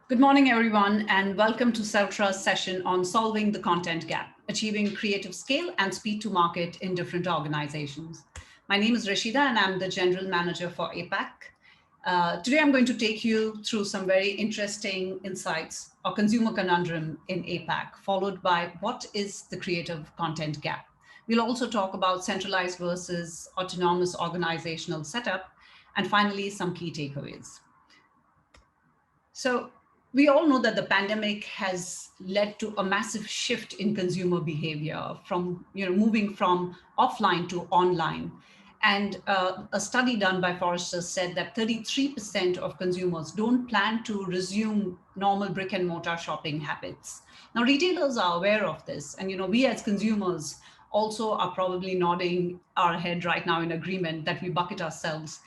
Good morning, everyone, and welcome to Celtra's session on solving the content gap, achieving creative scale and speed to market in different organizations. My name is Rashida, and I'm the General Manager for APAC. Today, I'm going to take you through some very interesting insights or consumer conundrum in APAC, followed by what is the creative content gap. We'll also talk about centralized versus autonomous organizational setup, and finally, some key takeaways. So we all know that the pandemic has led to a massive shift in consumer behavior from, moving from offline to online. And a study done by Forrester said that 33% of consumers don't plan to resume normal brick and mortar shopping habits. Now, retailers are aware of this. And, we as consumers also are probably nodding our head right now in agreement that we bucket ourselves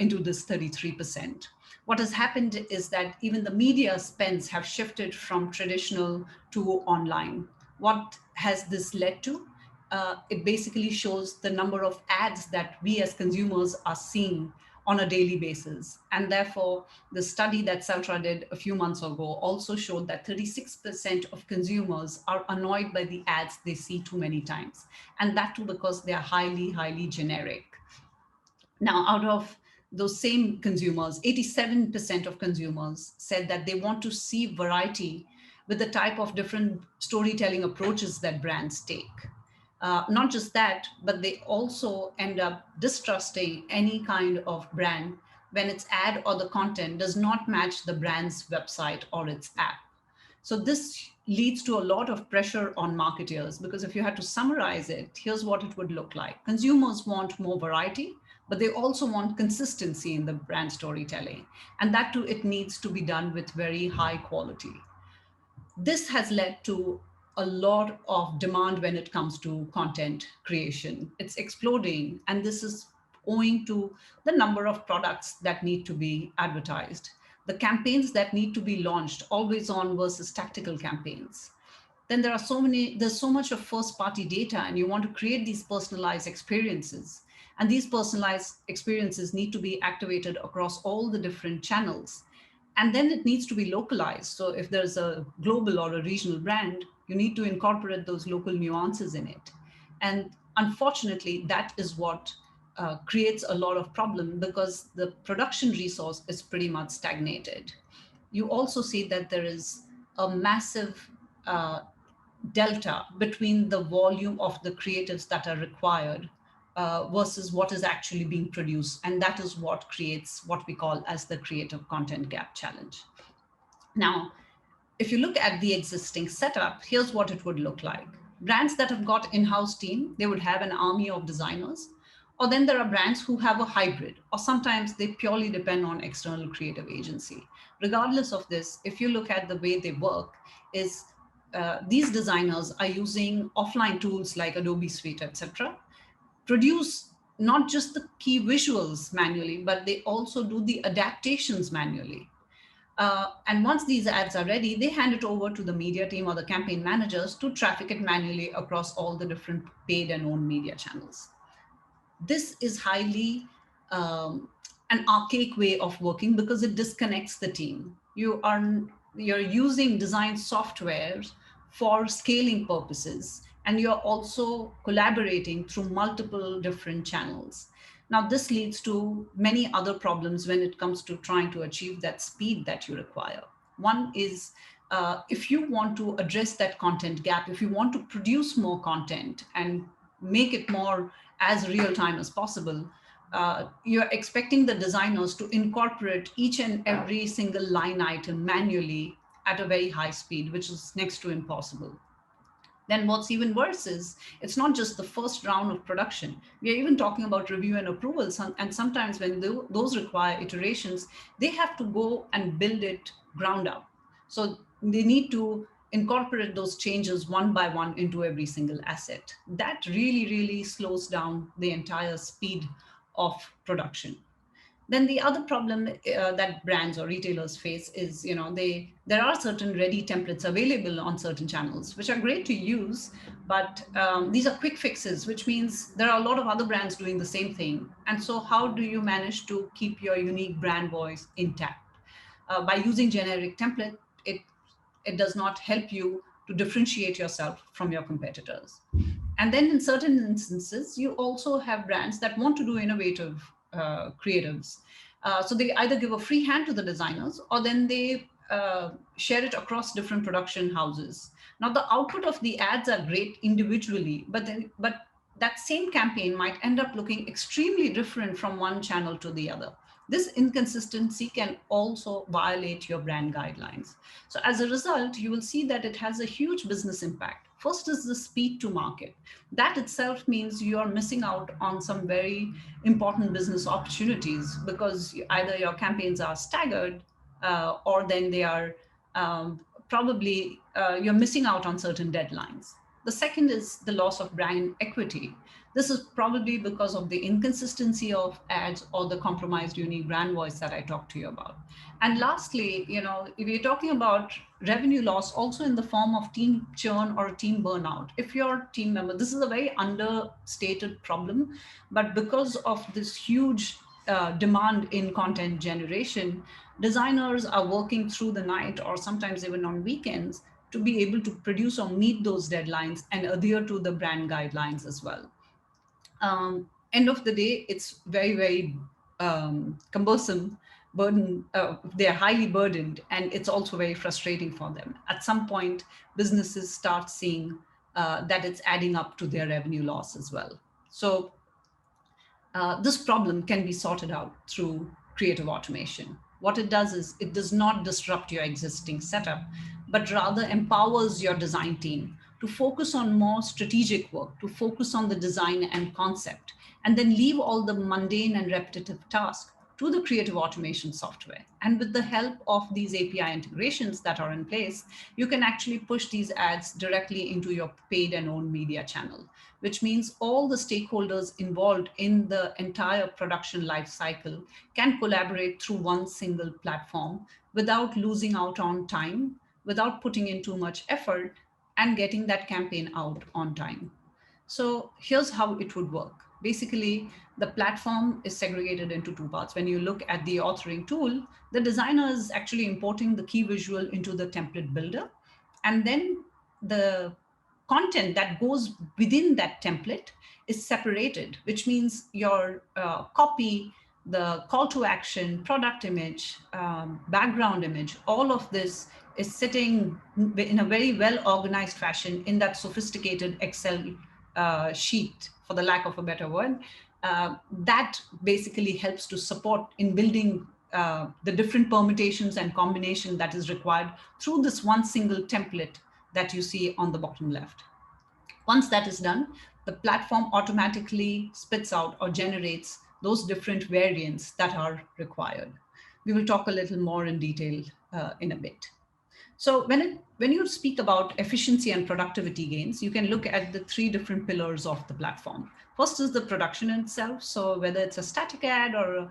into this 33%. What has happened is that even the media spends have shifted from traditional to online. What has this led to? It basically shows the number of ads that we as consumers are seeing on a daily basis. And therefore, the study that Celtra did a few months ago also showed that 36% of consumers are annoyed by the ads they see too many times. And that too because they are highly, highly generic. Now, out of those same consumers, 87% of consumers said that they want to see variety with the type of different storytelling approaches that brands take. Not just that, but they also end up distrusting any kind of brand when its ad or the content does not match the brand's website or its app. So this leads to a lot of pressure on marketers because if you had to summarize it, here's what it would look like. Consumers want more variety, but they also want consistency in the brand storytelling. And that too, it needs to be done with very high quality. This has led to a lot of demand when it comes to content creation. It's exploding, and this is owing to the number of products that need to be advertised, the campaigns that need to be launched, always on versus tactical campaigns. Then there's so much of first party data, and you want to create these personalized experiences. And these personalized experiences need to be activated across all the different channels. And then it needs to be localized. So if there's a global or a regional brand, you need to incorporate those local nuances in it. And unfortunately, that is what creates a lot of problem because the production resource is pretty much stagnated. You also see that there is a massive delta between the volume of the creatives that are required versus what is actually being produced. And that is what creates what we call as the creative content gap challenge. Now, if you look at the existing setup, here's what it would look like. Brands that have got in-house team, they would have an army of designers. Or then there are brands who have a hybrid, or sometimes they purely depend on external creative agency. Regardless of this, if you look at the way they work, is these designers are using offline tools like Adobe Suite, etc., produce not just the key visuals manually, but they also do the adaptations manually. And once these ads are ready, they hand it over to the media team or the campaign managers to traffic it manually across all the different paid and owned media channels. This is highly an archaic way of working because it disconnects the team. You're using design software for scaling purposes, and you're also collaborating through multiple different channels. Now, this leads to many other problems when it comes to trying to achieve that speed that you require. One is if you want to address that content gap, if you want to produce more content and make it more as real time as possible, you're expecting the designers to incorporate each and every single line item manually at a very high speed, which is next to impossible. Then what's even worse is it's not just the first round of production. We are even talking about review and approvals. And sometimes when those require iterations, they have to go and build it ground up. So they need to incorporate those changes one by one into every single asset. That really, really slows down the entire speed of production. Then the other problem that brands or retailers face is, there are certain ready templates available on certain channels, which are great to use, but these are quick fixes, which means there are a lot of other brands doing the same thing. And so how do you manage to keep your unique brand voice intact? by using generic template, it it does not help you to differentiate yourself from your competitors. And then in certain instances, you also have brands that want to do innovative creatives. So they either give a free hand to the designers, or then they share it across different production houses. Now, the output of the ads are great individually, but that same campaign might end up looking extremely different from one channel to the other. This inconsistency can also violate your brand guidelines. So as a result, you will see that it has a huge business impact. First is the speed to market. That itself means you are missing out on some very important business opportunities, because either your campaigns are staggered, or then they are probably you're missing out on certain deadlines. The second is the loss of brand equity. This is probably because of the inconsistency of ads or the compromised unique brand voice that I talked to you about. And lastly, if you're talking about revenue loss also in the form of team churn or team burnout, if your team member, this is a very understated problem, but because of this huge demand in content generation, designers are working through the night or sometimes even on weekends to be able to produce or meet those deadlines and adhere to the brand guidelines as well. End of the day, it's very, very cumbersome, burden. They're highly burdened, and it's also very frustrating for them. At some point, businesses start seeing that it's adding up to their revenue loss as well. So this problem can be sorted out through creative automation. What it does is it does not disrupt your existing setup, but rather empowers your design team to focus on more strategic work, to focus on the design and concept, and then leave all the mundane and repetitive tasks to the creative automation software. And with the help of these API integrations that are in place, you can actually push these ads directly into your paid and owned media channel, which means all the stakeholders involved in the entire production life cycle can collaborate through one single platform without losing out on time, without putting in too much effort, and getting that campaign out on time. So here's how it would work. Basically, the platform is segregated into two parts. When you look at the authoring tool, the designer is actually importing the key visual into the template builder. And then the content that goes within that template is separated, which means your copy, the call to action, product image, background image, all of this is sitting in a very well organized fashion in that sophisticated Excel sheet, for the lack of a better word. That basically helps to support in building the different permutations and combination that is required through this one single template that you see on the bottom left. Once that is done, the platform automatically spits out or generates those different variants that are required. We will talk a little more in detail in a bit. So when you speak about efficiency and productivity gains, you can look at the three different pillars of the platform. First is the production itself. So whether it's a static ad or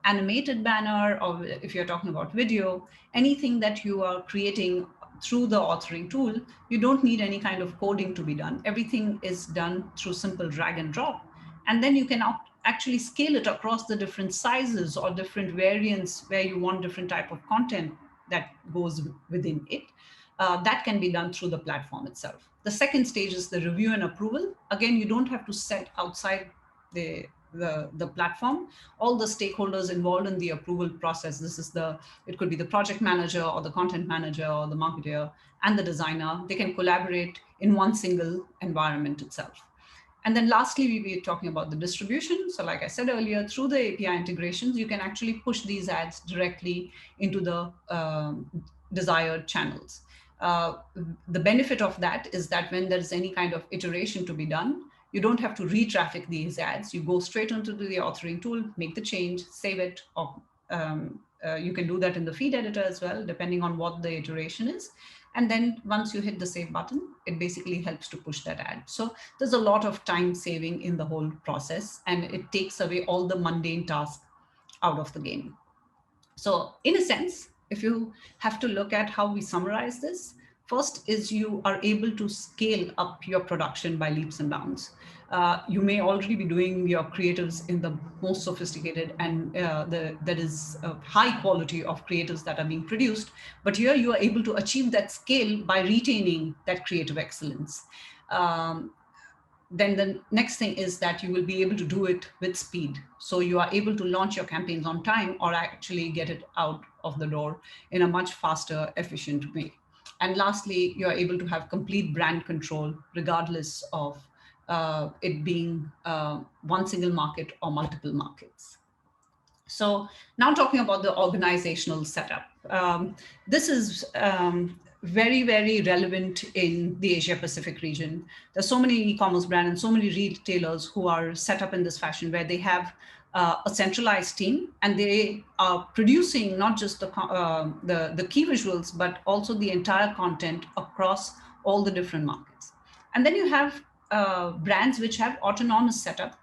animated banner, or if you're talking about video, anything that you are creating through the authoring tool, you don't need any kind of coding to be done. Everything is done through simple drag and drop. And then you can actually scale it across the different sizes or different variants where you want different type of content that goes within it. That can be done through the platform itself. The second stage is the review and approval. Again, you don't have to set outside the platform. All the stakeholders involved in the approval process, it could be the project manager or the content manager or the marketer and the designer. They can collaborate in one single environment itself. And then lastly, we were talking about the distribution. So like I said earlier, through the API integrations, you can actually push these ads directly into the desired channels. The benefit of that is that when there's any kind of iteration to be done, you don't have to re-traffic these ads. You go straight into the authoring tool, make the change, save it, or you can do that in the feed editor as well, depending on what the iteration is. And then once you hit the save button, it basically helps to push that ad. So there's a lot of time saving in the whole process, and it takes away all the mundane tasks out of the game. So in a sense, if you have to look at how we summarize this, first is you are able to scale up your production by leaps and bounds. You may already be doing your creatives in the most sophisticated and that is high quality of creatives that are being produced. But here you are able to achieve that scale by retaining that creative excellence. Um, then the next thing is that you will be able to do it with speed. So you are able to launch your campaigns on time or actually get it out of the door in a much faster, efficient way. And lastly, you're able to have complete brand control, regardless of it being one single market or multiple markets. So now talking about the organizational setup. This is very, very relevant in the Asia Pacific region. There's so many e-commerce brands and so many retailers who are set up in this fashion where they have a centralized team and they are producing not just the key visuals, but also the entire content across all the different markets. And then you have brands which have autonomous setup.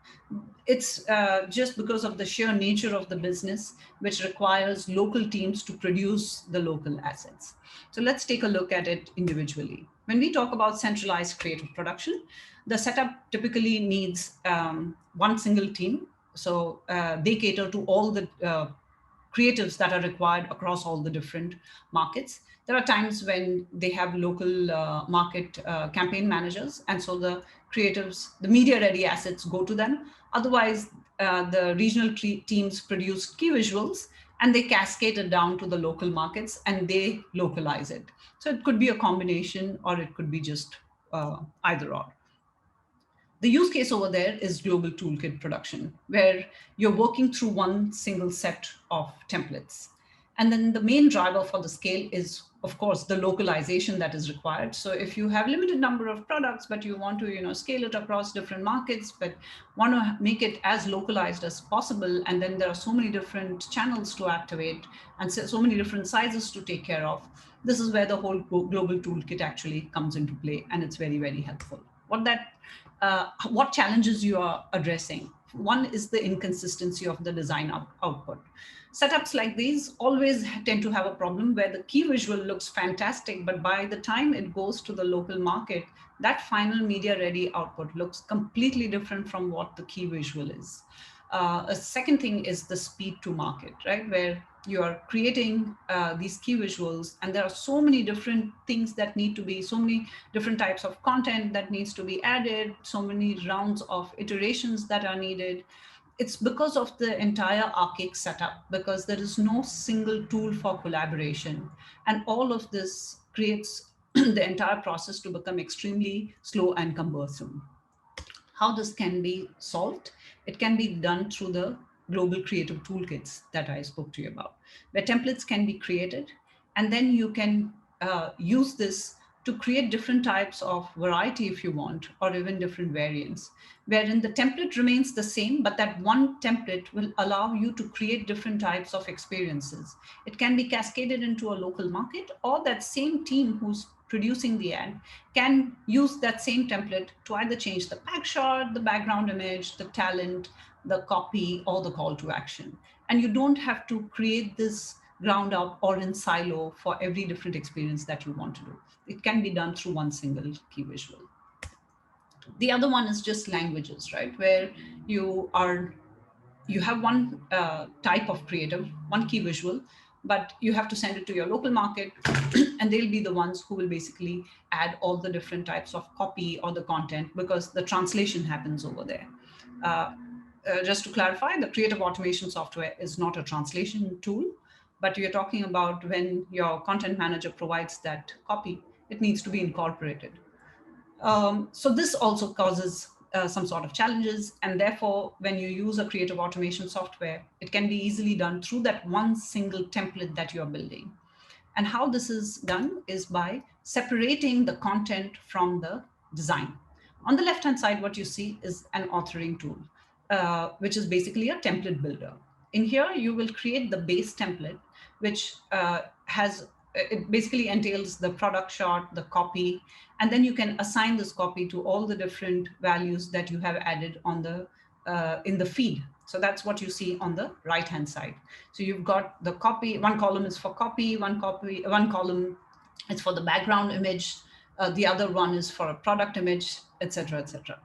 It's just because of the sheer nature of the business, which requires local teams to produce the local assets. So let's take a look at it individually. When we talk about centralized creative production, the setup typically needs one single team. So they cater to all the creatives that are required across all the different markets. There are times when they have local market campaign managers, and so the creatives, the media ready assets go to them. Otherwise, the regional teams produce key visuals and they cascade it down to the local markets and they localize it. So it could be a combination or it could be just either or. The use case over there is global toolkit production, where you're working through one single set of templates. And then the main driver for the scale is, of course, the localization that is required. So if you have limited number of products, but you want to, scale it across different markets, but want to make it as localized as possible, and then there are so many different channels to activate and so many different sizes to take care of, this is where the whole global toolkit actually comes into play, and it's very, very helpful. What challenges you are addressing? One is the inconsistency of the design output. Setups like these always tend to have a problem where the key visual looks fantastic, but by the time it goes to the local market, that final media ready output looks completely different from what the key visual is. A second thing is the speed to market, right? Where you are creating these key visuals and there are so many different things that need to be, so many different types of content that needs to be added, so many rounds of iterations that are needed. It's because of the entire archaic setup, because there is no single tool for collaboration. And all of this creates the entire process to become extremely slow and cumbersome. How this can be solved? It can be done through the global creative toolkits that I spoke to you about, where templates can be created, and then you can use this to create different types of variety if you want, or even different variants, wherein the template remains the same, but that one template will allow you to create different types of experiences. It can be cascaded into a local market, or that same team who's producing the ad can use that same template to either change the pack shot, the background image, the talent, the copy, or the call to action. And you don't have to create this ground up or in silo for every different experience that you want to do. It can be done through one single key visual. The other one is just languages, right? Where you have one type of creative, one key visual, but you have to send it to your local market and they'll be the ones who will basically add all the different types of copy or the content, because the translation happens over there. Just to clarify, the creative automation software is not a translation tool, but you're talking about when your content manager provides that copy, it needs to be incorporated. So this also causes some sort of challenges. And therefore, when you use a creative automation software, it can be easily done through that one single template that you're building. And how this is done is by separating the content from the design. On the left-hand side, what you see is an authoring tool, which is basically a template builder. In here, you will create the base template, which it basically entails the product shot, the copy, and then you can assign this copy to all the different values that you have added on the in the feed. So that's what you see on the right-hand side. So you've got the copy, one column is for copy, one column is for the background image, the other one is for a product image, etc., etc.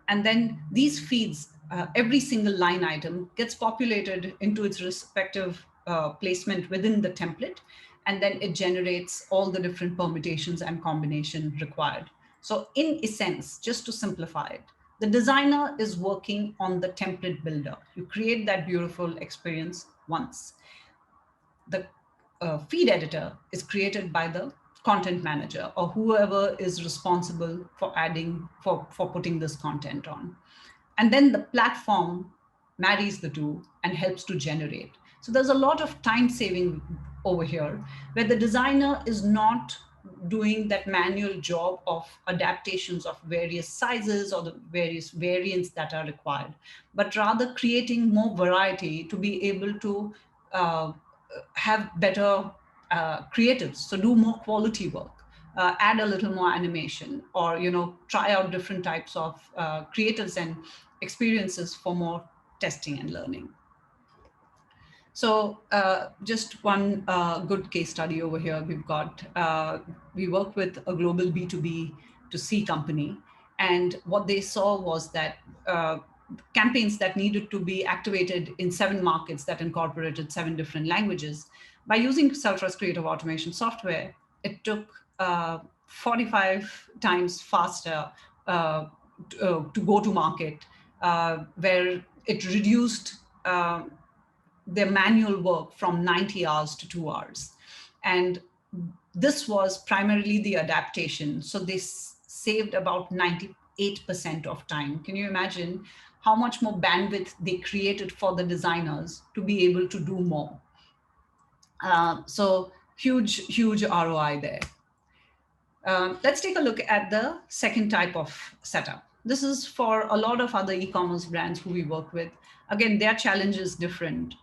And then these feeds, every single line item gets populated into its respective placement within the template, and then it generates all the different permutations and combination required. So in essence, just to simplify it, the designer is working on the template builder. You create that beautiful experience once. The feed editor is created by the content manager or whoever is responsible for adding, for putting this content on. And then the platform marries the two and helps to generate. So there's a lot of time saving over here where the designer is not doing that manual job of adaptations of various sizes or the various variants that are required, but rather creating more variety to be able to uh, have better creatives, so do more quality work, add a little more animation, or try out different types of creatives and experiences for more testing and learning. So just one good case study over here. We work with a global B2B to C company. And what they saw was that campaigns that needed to be activated in 7 markets that incorporated 7 different languages, by using Celtra's creative automation software, it took 45 times faster to go to market, where it reduced their manual work from 90 hours to 2 hours. And this was primarily the adaptation. So they saved about 98% of time. Can you imagine how much more bandwidth they created for the designers to be able to do more? So huge ROI there. Let's take a look at the second type of setup. This is for a lot of other e-commerce brands who we work with. Again, their challenge is different.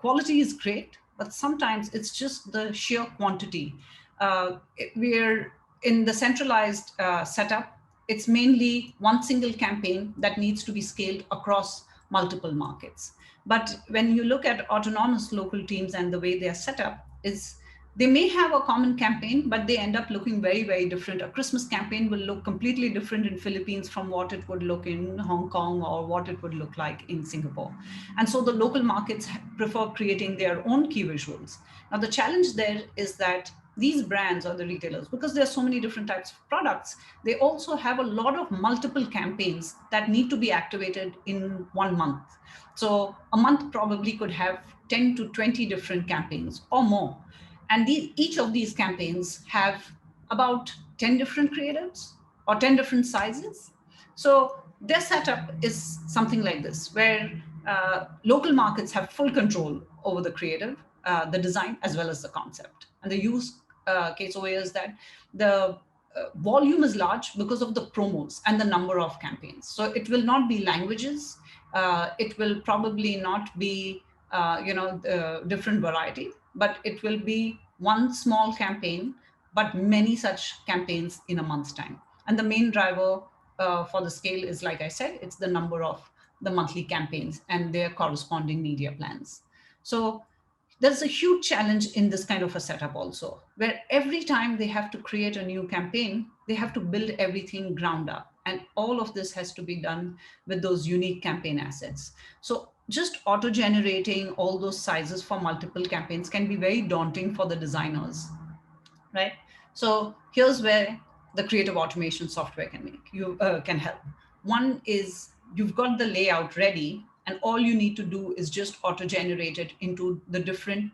Quality is great, but sometimes it's just the sheer quantity. We're in the centralized setup. It's mainly one single campaign that needs to be scaled across multiple markets. But when you look at autonomous local teams and the way they are set up, is they may have a common campaign, but they end up looking very different. A Christmas campaign will look completely different in Philippines from what it would look in Hong Kong or what it would look like in Singapore. And so the local markets prefer creating their own key visuals. Now, the challenge there is that these brands or the retailers, because there are so many different types of products, they also have a lot of multiple campaigns that need to be activated in 1 month. So a month probably could have 10 to 20 different campaigns or more. And each of these campaigns have about 10 different creatives or 10 different sizes. So their setup is something like this, where local markets have full control over the creative, the design, as well as the concept. And the use case over here is that the volume is large because of the promos and the number of campaigns. So it will not be languages. It will probably not be different variety, but it will be one small campaign, but many such campaigns in a month's time. And the main driver for the scale is, like I said, it's the number of the monthly campaigns and their corresponding media plans. So there's a huge challenge in this kind of a setup also, where every time they have to create a new campaign, they have to build everything ground up. And all of this has to be done with those unique campaign assets. So just auto-generating all those sizes for multiple campaigns can be very daunting for the designers, right? So here's where the creative automation software can help. One is you've got the layout ready, and all you need to do is just auto-generate it into the different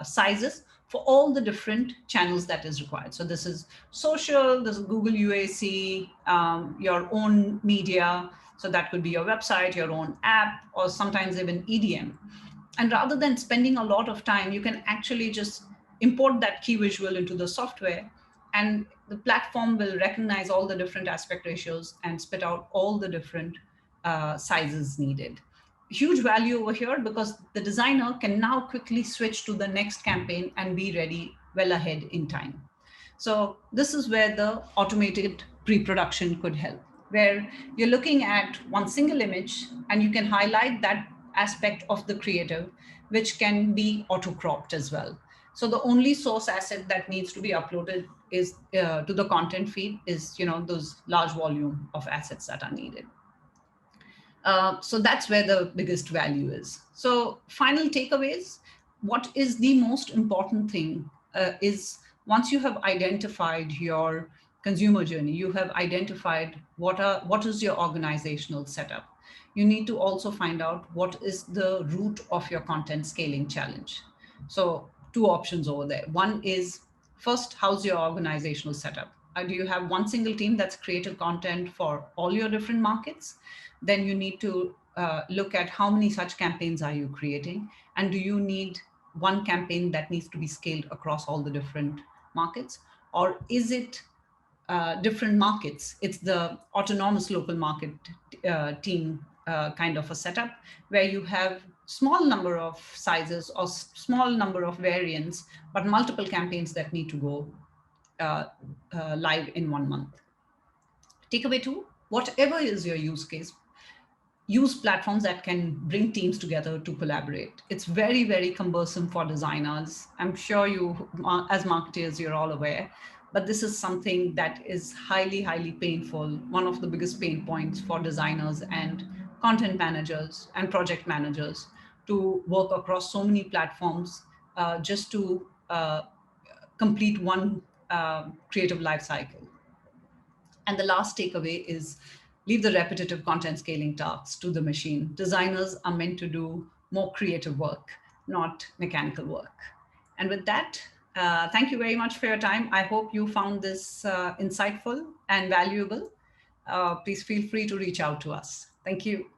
sizes for all the different channels that is required. So this is social, this is Google UAC, your own media. So that could be your website, your own app, or sometimes even EDM. And rather than spending a lot of time, you can actually just import that key visual into the software, and the platform will recognize all the different aspect ratios and spit out all the different sizes needed. Huge value over here, because the designer can now quickly switch to the next campaign and be ready well ahead in time. So this is where the automated pre-production could help, where you're looking at one single image and you can highlight that aspect of the creative, which can be auto-cropped as well. So the only source asset that needs to be uploaded is to the content feed is those large volume of assets that are needed. So that's where the biggest value is. So final takeaways, what is the most important thing is once you have identified your consumer journey, you have identified what is your organizational setup. You need to also find out what is the root of your content scaling challenge. So two options over there. One is first, how's your organizational setup? Do you have one single team that's created content for all your different markets? Then you need to look at how many such campaigns are you creating, and do you need one campaign that needs to be scaled across all the different markets, or is it different markets? It's the autonomous local market team kind of a setup where you have small number of sizes or small number of variants, but multiple campaigns that need to go uh, live in 1 month. Takeaway two, whatever is your use case, use platforms that can bring teams together to collaborate. It's very, very cumbersome for designers. I'm sure you, as marketers, you're all aware, but this is something that is highly, highly painful. One of the biggest pain points for designers and content managers and project managers to work across so many platforms just to complete one creative life cycle. And the last takeaway is leave the repetitive content scaling tasks to the machine. Designers are meant to do more creative work, not mechanical work. And with that, thank you very much for your time. I hope you found this insightful and valuable. Please feel free to reach out to us. Thank you.